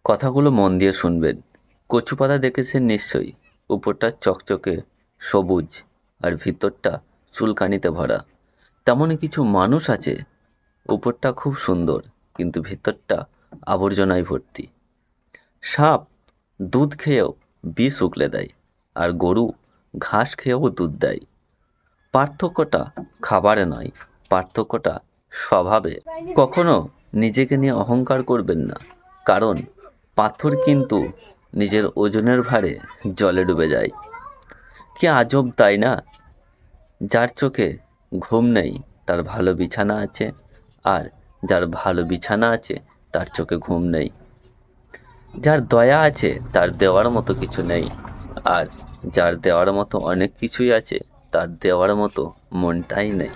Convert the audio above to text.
কথাগুলো মন দিয়ে শুনবেন। কচু পাতা দেখেছেন নিশ্চয়ই। উপরটা চকচকে সবুজ আর ভিতরটা চুলকানিতে ভরা। তেমনই কিছু মানুষ আছে, উপরটা খুব সুন্দর কিন্তু ভিতরটা আবর্জনায় ভর্তি। সাপ দুধ খেয়েও বিষ উগলে দেয়, আর গরু ঘাস খেয়েও দুধ দেয়। পার্থক্যটা খাবারে নয়, পার্থক্যটা স্বভাবে। কখনো নিজেকে নিয়ে অহংকার করবেন না, কারণ পাথর কিন্তু নিজের ওজনের ভারে জলে ডুবে যায়। কি আজব তাই না? যার চোখে ঘুম নেই তার ভালো বিছানা আছে, আর যার ভালো বিছানা আছে তার চোখে ঘুম নেই। যার দয়া আছে তার দেওয়ার মতো কিছু নেই, আর যার দেওয়ার মতো অনেক কিছুই আছে তার দেওয়ার মতো মনটাই নেই।